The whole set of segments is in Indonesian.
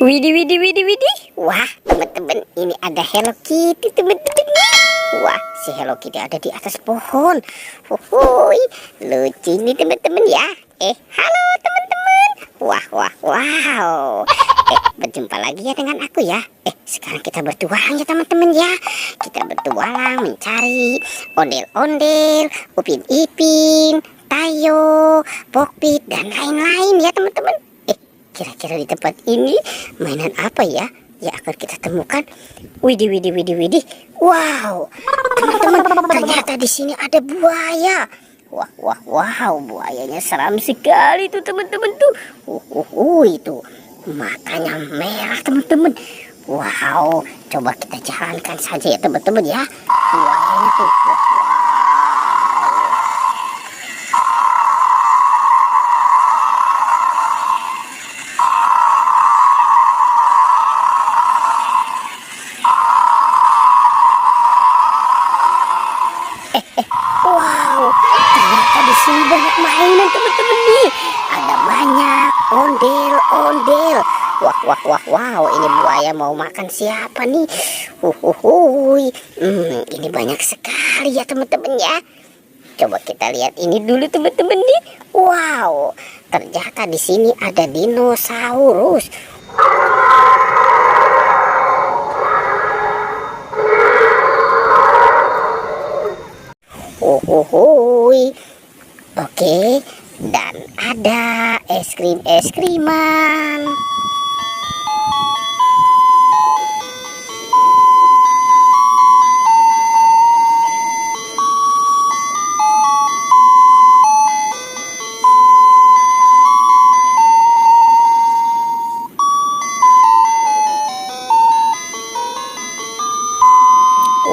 Widih, widih, widih, widih. Wah, teman-teman, ini ada Hello Kitty, teman-teman. Wah, si Hello Kitty ada di atas pohon. Wuhui, lucu nih teman-teman ya. Halo teman-teman. Wah, wah, wow. Berjumpa lagi ya dengan aku ya. Sekarang kita bertualang ya teman-teman ya. Kita bertualang mencari ondel-ondel, Upin Ipin, Tayo, Pokpit, dan lain-lain ya teman-teman. Kira-kira di tempat ini mainan apa ya yang akan kita temukan? Widih, widih, widih, widih. Wow, teman-teman, ternyata di sini ada buaya. Wah, wah, wow, buayanya seram sekali tuh teman-teman tuh. Itu matanya merah teman-teman. Wow, coba kita jalankan saja ya teman-teman ya. Buayanya tuh. Wow, ternyata di sini banyak mainan teman-teman nih. Ada banyak ondel-ondel. Wah, wah, wah, wow. Ini buaya mau makan siapa nih? Ini banyak sekali ya teman-teman ya. Coba kita lihat ini dulu teman-teman nih. Wow, ternyata di sini ada dinosaurus. Oke, dan ada es krim-es-kriman.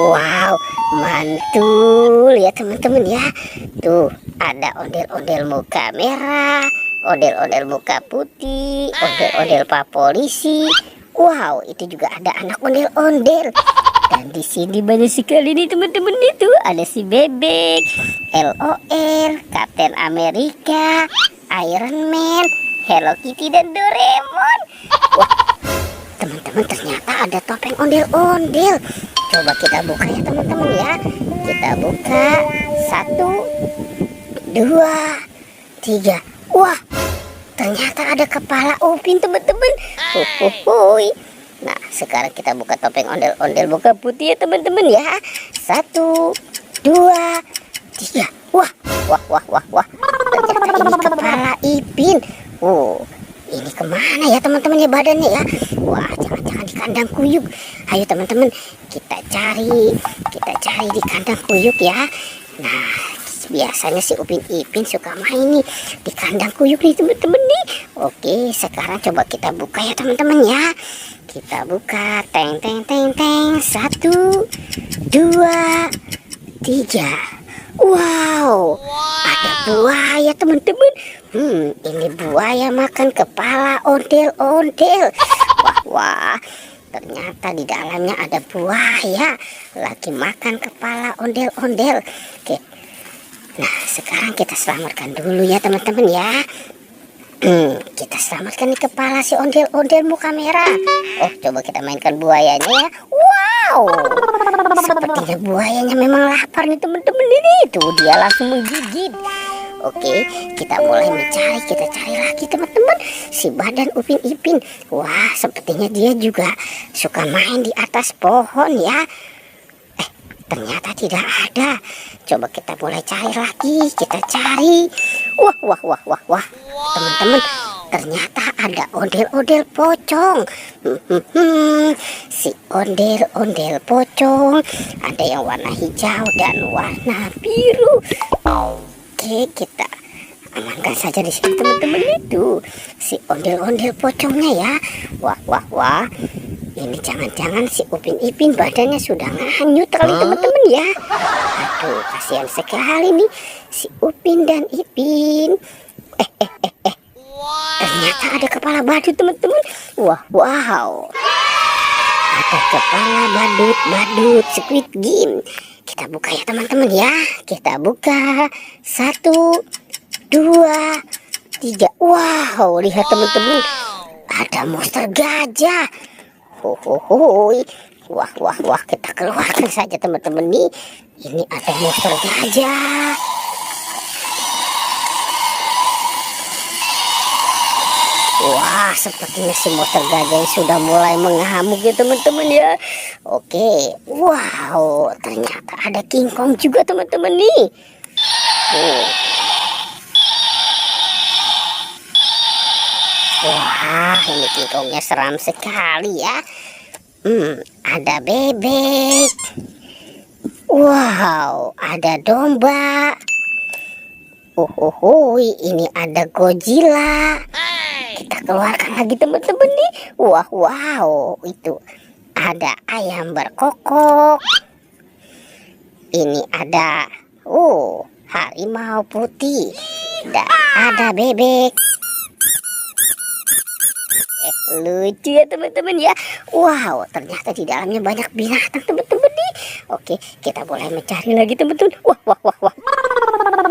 Wow, mantul ya teman-teman ya. Tuh ada ondel-ondel muka merah, ondel-ondel muka putih, ondel-ondel Pak Polisi. Wow, itu juga ada anak ondel-ondel. Dan di sini banyak sekali nih teman-teman itu. Ada si Bebek, LOL, Kapten Amerika, Iron Man, Hello Kitty, dan Doraemon. Wah, teman-teman, ternyata ada topeng ondel-ondel. Coba kita buka ya teman-teman ya. Kita buka 1, 2, 3. Wah, ternyata ada kepala Upin teman-teman. Nah, sekarang kita buka topeng ondel-ondel muka putih ya teman-teman ya. 1, 2, 3. Wah, wah, wah, wah, wah. Ternyata ini kepala Ipin. Ini kemana ya teman-teman ya badannya ya? Wah, jangan-jangan di kandang kuyuk. Ayo teman-teman, kita cari di kandang kuyuk ya. Nah, biasanya si Upin Ipin suka main nih di kandang kuyuk nih teman-teman nih. Oke, sekarang coba kita buka ya teman-teman ya. Kita buka, teng teng teng teng. 1, 2, 3. Wow, ada buaya teman-teman. Ini buaya makan kepala ondel-ondel. Wah, wah, ternyata di dalamnya ada buaya lagi makan kepala ondel-ondel. Oke, nah sekarang kita selamatkan dulu ya teman-teman ya. Kita selamatkan nih kepala si ondel-ondel muka merah. Coba kita mainkan buayanya ya. Wow, sepertinya buayanya memang lapar nih teman-teman ini. Tuh dia langsung menggigit. Oke, kita mulai mencari. Kita cari lagi teman-teman si badan Upin Ipin. Wah, sepertinya dia juga suka main di atas pohon ya. Ternyata tidak ada. Coba kita mulai cari lagi. Kita cari. Wah, wah, wah, wah, wah. Teman-teman, ternyata ada ondel-ondel pocong. Si ondel-ondel pocong ada yang warna hijau dan warna biru. Oke, kita amankan saja di sini teman-teman itu si ondel-ondel pocongnya ya. Wah, wah, wah. Ini jangan-jangan si Upin Ipin badannya sudah nganyut kali teman-teman ya. Aduh, kasihan sekali nih si Upin dan Ipin. Ternyata ada kepala badut teman-teman. Wah, wow. Ada kepala badut Squid Game. Kita buka ya teman-teman ya. Kita buka 1, 2, 3. Wow, lihat teman-teman. ada monster gajah. Hohohoi. Wah, wah, wah, kita keluarkan saja teman-teman nih. Ini ada monster gajah. Wah, sepertinya si monster gajah sudah mulai mengamuk ya teman-teman ya. Oke, wow, ternyata ada King Kong juga teman-teman nih. Oh. Wah, ini King Kongnya seram sekali ya. Ada bebek. Wow, ada domba. Ini ada Godzilla. Kita keluarkan lagi teman-teman nih. Wah, wow, itu ada ayam berkokok. Ini ada harimau putih. Dan ada bebek. Lucu ya teman-teman ya. Wow, ternyata di dalamnya banyak binatang teman-teman nih. Oke, kita boleh mencari lagi teman-teman. Wah, wah, wah, wah.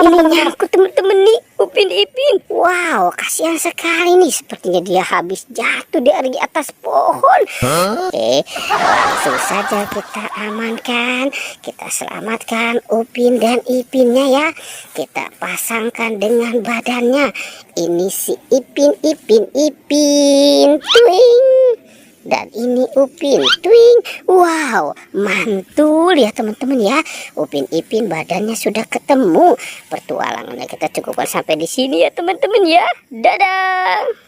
Ini nyangkut teman-teman nih, Upin Ipin. Wow, kasihan sekali nih. Sepertinya dia habis jatuh dari atas pohon. Oke, langsung saja kita amankan. Kita selamatkan Upin dan Ipinnya ya. Kita pasangkan dengan badannya. Ini si Ipin. Twing. Dan ini Upin, twing. Wow, mantul ya teman-teman ya. Upin Ipin badannya sudah ketemu. Pertualangannya kita cukupkan sampai di sini ya teman-teman ya. Dadah.